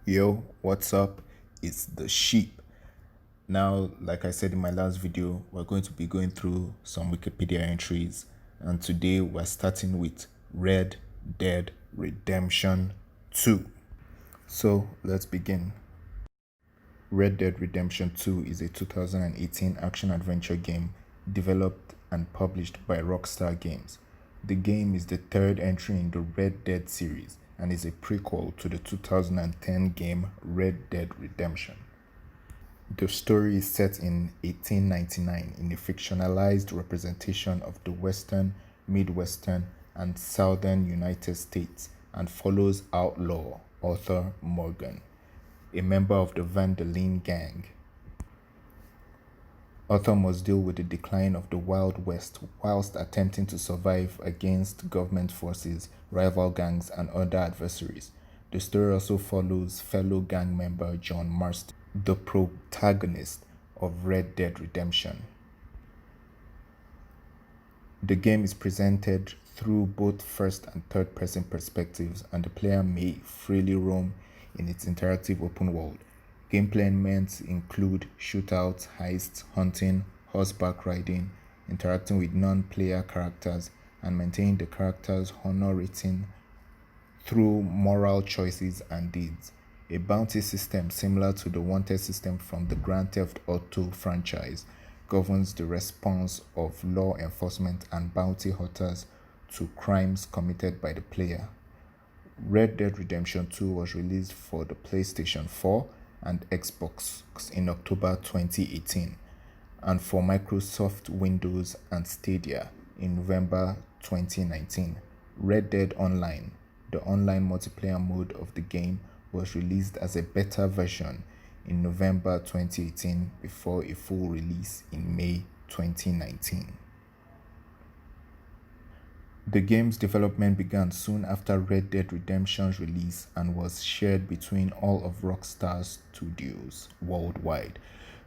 Yo, what's up? It's the sheep. Now, like I said in my last video, we're going to be going through some Wikipedia entries, and today we're starting with Red Dead Redemption 2. So, let's begin. Red Dead Redemption 2 is a 2018 action-adventure game developed and published by Rockstar Games. The game is the third entry in the Red Dead series and is a prequel to the 2010 game Red Dead Redemption. The story is set in 1899 in a fictionalized representation of the Western, Midwestern, and Southern United States and follows outlaw Arthur Morgan, a member of the Van der Leen gang. Arthur must deal with the decline of the Wild West whilst attempting to survive against government forces, rival gangs, and other adversaries. The story also follows fellow gang member John Marston, the protagonist of Red Dead Redemption. The game is presented through both first and third person perspectives, and the player may freely roam in its interactive open world. Gameplay elements include shootouts, heists, hunting, horseback riding, interacting with non-player characters, and maintaining the character's honor rating through moral choices and deeds. A bounty system similar to the Wanted system from the Grand Theft Auto franchise governs the response of law enforcement and bounty hunters to crimes committed by the player. Red Dead Redemption 2 was released for the PlayStation 4 and Xbox in October 2018, and for Microsoft Windows and Stadia in November 2019. Red Dead Online, the online multiplayer mode of the game, was released as a beta version in November 2018 before a full release in May 2019. The game's development began soon after Red Dead Redemption's release and was shared between all of Rockstar's studios worldwide.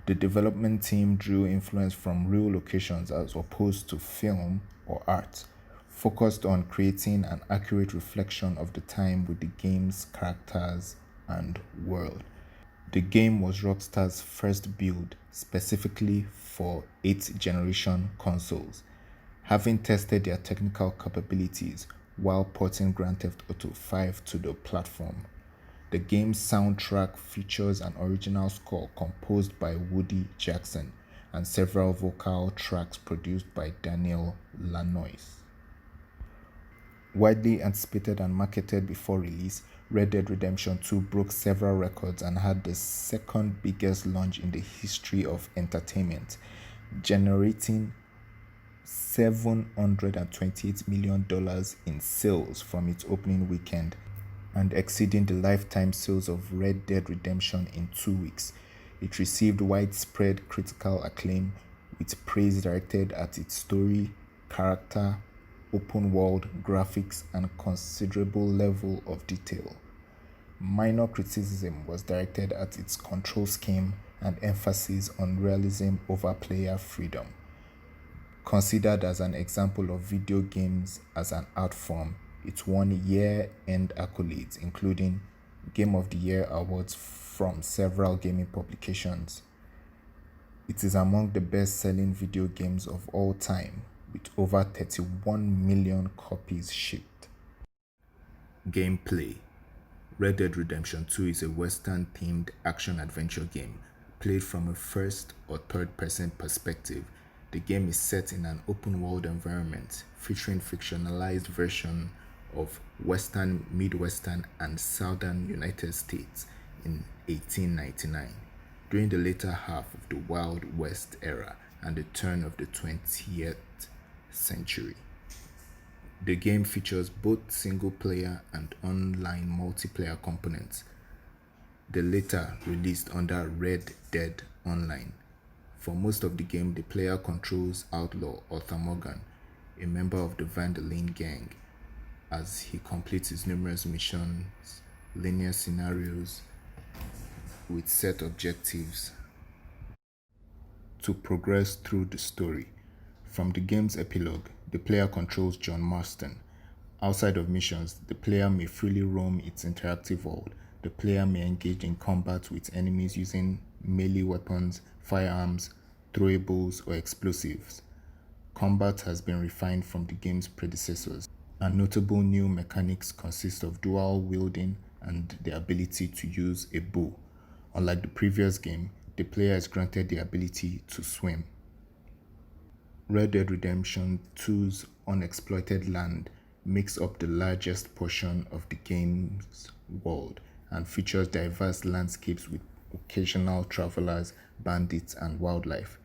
The development team drew influence from real locations as opposed to film or art, focused on creating an accurate reflection of the time with the game's characters and world. The game was Rockstar's first build specifically for 8th generation consoles, having tested their technical capabilities while porting Grand Theft Auto 5 to the platform. The game's soundtrack features an original score composed by Woody Jackson and several vocal tracks produced by Daniel Lanois. Widely anticipated and marketed before release, Red Dead Redemption 2 broke several records and had the second biggest launch in the history of entertainment, generating $728 million in sales from its opening weekend and exceeding the lifetime sales of Red Dead Redemption in 2 weeks. It received widespread critical acclaim, with praise directed at its story, character, open world, graphics, and considerable level of detail. Minor criticism was directed at its control scheme and emphasis on realism over player freedom. Considered as an example of video games as an art form, it won year-end accolades including Game of the Year awards from several gaming publications. It is among the best-selling video games of all time, with over 31 million copies shipped. Gameplay. Red Dead Redemption 2 is a Western-themed action-adventure game played from a first or third-person perspective. The game is set in an open-world environment featuring fictionalized version of Western, Midwestern, and Southern United States in 1899, during the later half of the Wild West era and the turn of the 20th century. The game features both single-player and online multiplayer components, the latter released under Red Dead Online. For most of the game, the player controls outlaw Arthur Morgan, a member of the Van der Leen gang, as he completes his numerous missions, linear scenarios with set objectives to progress through the story. From the game's epilogue, the player controls John Marston. Outside of missions, the player may freely roam its interactive world, the player may engage in combat with enemies using melee weapons, firearms, throwables, or explosives. Combat has been refined from the game's predecessors, and notable new mechanics consist of dual wielding and the ability to use a bow. Unlike the previous game, the player is granted the ability to swim. Red Dead Redemption 2's unexploited land makes up the largest portion of the game's world and features diverse landscapes with occasional travelers, bandits, and wildlife.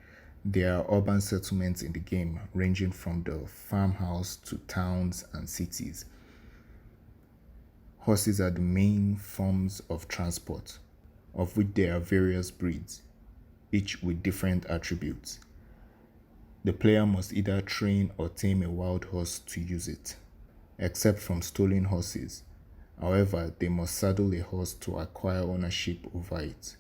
There are urban settlements in the game, ranging from the farmhouse to towns and cities. Horses are the main forms of transport, of which there are various breeds, each with different attributes. The player must either train or tame a wild horse to use it, except from stolen horses. However, they must saddle a horse to acquire ownership over it.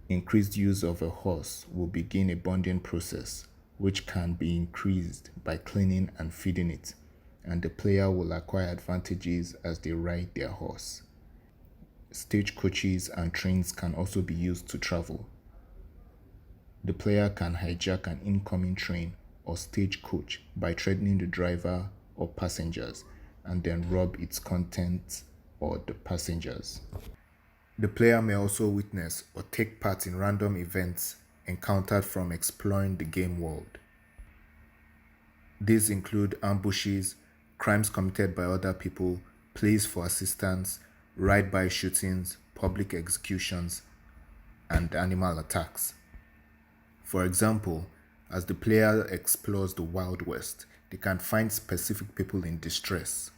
Increased use of a horse will begin a bonding process, which can be increased by cleaning and feeding it, and the player will acquire advantages as they ride their horse. Stagecoaches and trains can also be used to travel. The player can hijack an incoming train or stagecoach by threatening the driver or passengers and then rob its contents or the passengers. The player may also witness or take part in random events encountered from exploring the game world. These include ambushes, crimes committed by other people, pleas for assistance, ride-by shootings, public executions, and animal attacks. For example, as the player explores the Wild West, they can find specific people in distress.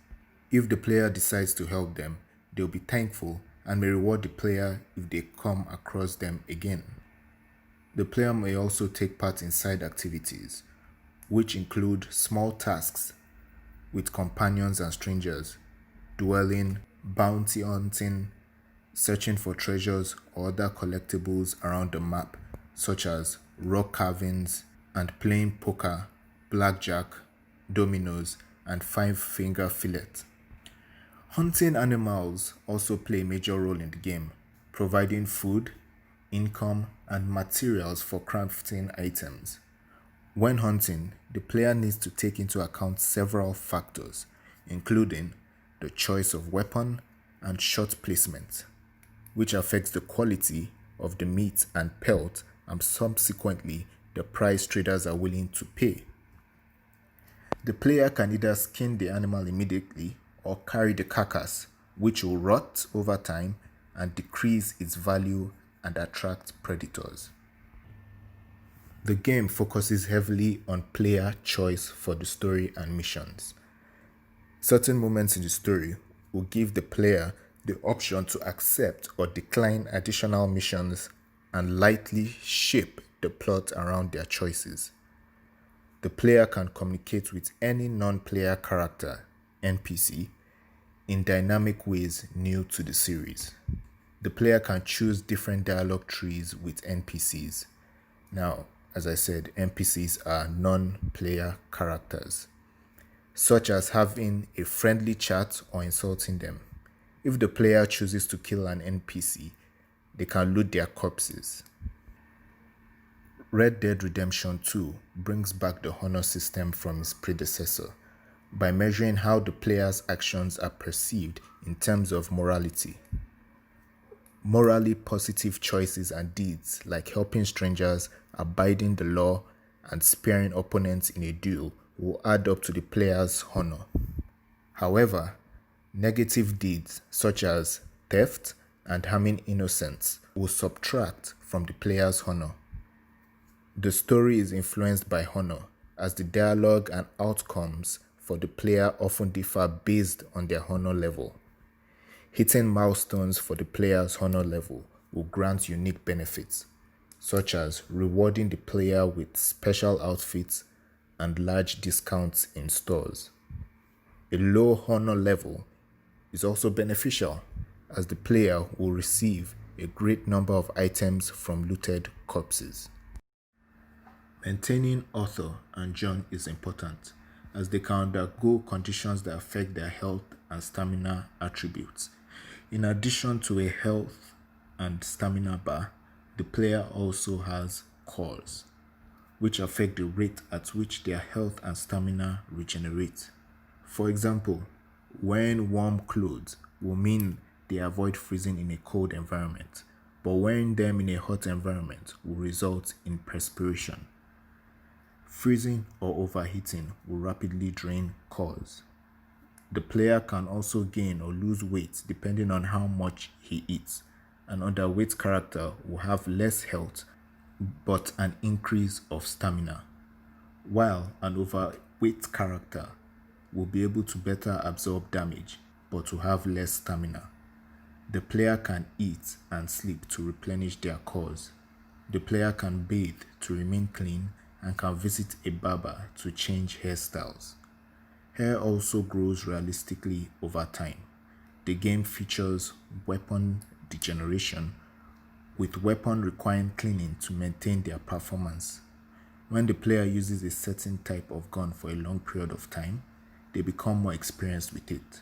If the player decides to help them, they'll be thankful and may reward the player if they come across them again. The player may also take part in side activities, which include small tasks with companions and strangers, dwelling, bounty hunting, searching for treasures or other collectibles around the map, such as rock carvings, and playing poker, blackjack, dominoes, and five-finger fillet. Hunting animals also play a major role in the game, providing food, income, and materials for crafting items. When hunting, the player needs to take into account several factors, including the choice of weapon and shot placement, which affects the quality of the meat and pelt and subsequently the price traders are willing to pay. The player can either skin the animal immediately or carry the carcass, which will rot over time and decrease its value and attract predators. The game focuses heavily on player choice for the story and missions. Certain moments in the story will give the player the option to accept or decline additional missions and lightly shape the plot around their choices. The player can communicate with any non-player character, NPC, in dynamic ways new to the series. The player can choose different dialogue trees with NPCs. Now, as I said, NPCs are non-player characters, such as having a friendly chat or insulting them. If the player chooses to kill an NPC, they can loot their corpses. Red Dead Redemption 2 brings back the honor system from its predecessor by measuring how the player's actions are perceived in terms of morality. Morally positive choices and deeds like helping strangers, abiding the law, and sparing opponents in a duel will add up to the player's honor. However, negative deeds such as theft and harming innocents will subtract from the player's honor. The story is influenced by honor, as the dialogue and outcomes for the player often differ based on their honor level. Hitting milestones for the player's honor level will grant unique benefits, such as rewarding the player with special outfits and large discounts in stores. A low honor level is also beneficial, as the player will receive a great number of items from looted corpses. Maintaining Arthur and John is important, as they can undergo conditions that affect their health and stamina attributes. In addition to a health and stamina bar, the player also has cores, which affect the rate at which their health and stamina regenerate. For example, wearing warm clothes will mean they avoid freezing in a cold environment, but wearing them in a hot environment will result in perspiration. Freezing or overheating will rapidly drain cores. The player can also gain or lose weight depending on how much he eats. An underweight character will have less health but an increase of stamina, while an overweight character will be able to better absorb damage but to have less stamina. The player can eat and sleep to replenish their cores. The player can bathe to remain clean and can visit a barber to change hairstyles. Hair also grows realistically over time. The game features weapon degeneration, with weapons requiring cleaning to maintain their performance. When the player uses a certain type of gun for a long period of time, they become more experienced with it,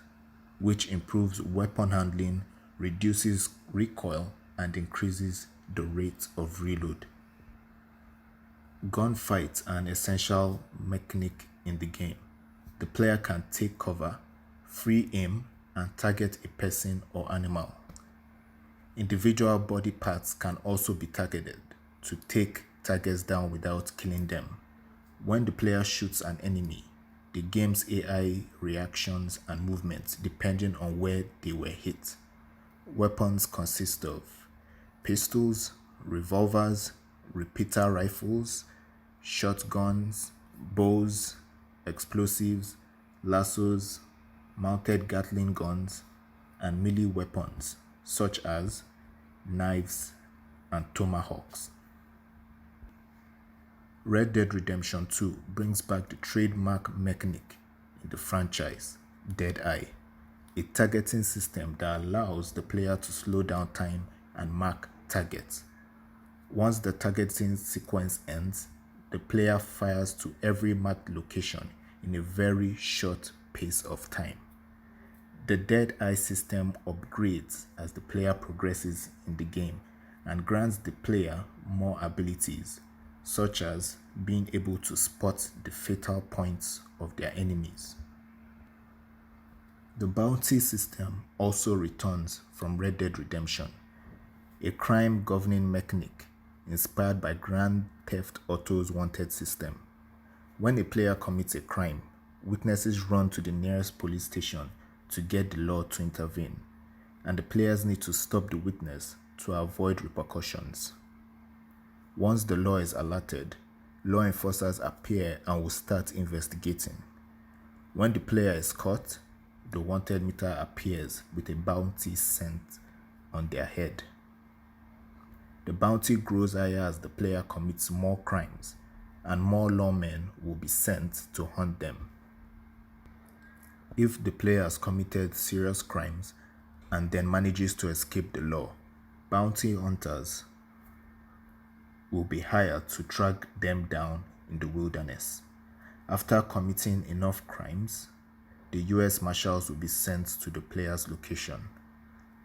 which improves weapon handling, reduces recoil, and increases the rate of reload. Gunfights are an essential mechanic in the game. The player can take cover, free aim, and target a person or animal. Individual body parts can also be targeted to take targets down without killing them. When the player shoots an enemy, the game's AI reactions and movements depending on where they were hit. Weapons consist of pistols, revolvers, repeater rifles, shotguns, bows, explosives, lassos, mounted Gatling guns, and melee weapons such as knives and tomahawks. Red Dead Redemption 2 brings back the trademark mechanic in the franchise, Deadeye, a targeting system that allows the player to slow down time and mark targets. Once the targeting sequence ends, the player fires to every marked location in a very short pace of time. The Deadeye system upgrades as the player progresses in the game and grants the player more abilities, such as being able to spot the fatal points of their enemies. The bounty system also returns from Red Dead Redemption, a crime governing mechanic inspired by Grand Theft Auto's wanted system. When a player commits a crime, witnesses run to the nearest police station to get the law to intervene, and the players need to stop the witness to avoid repercussions. Once the law is alerted, law enforcers appear and will start investigating. When the player is caught, the wanted meter appears with a bounty sent on their head. The bounty grows higher as the player commits more crimes, and more lawmen will be sent to hunt them. If the player has committed serious crimes and then manages to escape the law, bounty hunters will be hired to track them down in the wilderness. After committing enough crimes, the US Marshals will be sent to the player's location.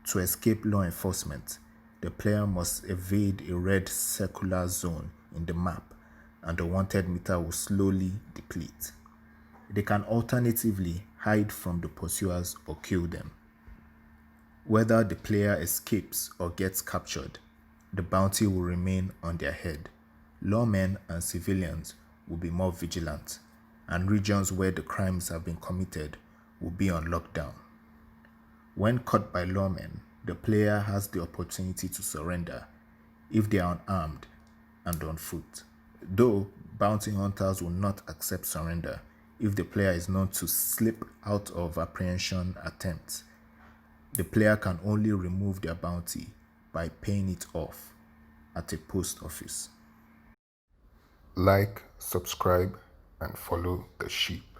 To escape law enforcement, the player must evade a red circular zone in the map, and the wanted meter will slowly deplete. They can alternatively hide from the pursuers or kill them. Whether the player escapes or gets captured, the bounty will remain on their head. Lawmen and civilians will be more vigilant, and regions where the crimes have been committed will be on lockdown. When caught by lawmen, the player has the opportunity to surrender if they are unarmed and on foot, though bounty hunters will not accept surrender if the player is known to slip out of apprehension attempts. The player can only remove their bounty by paying it off at a post office. Like, subscribe, and follow the sheep.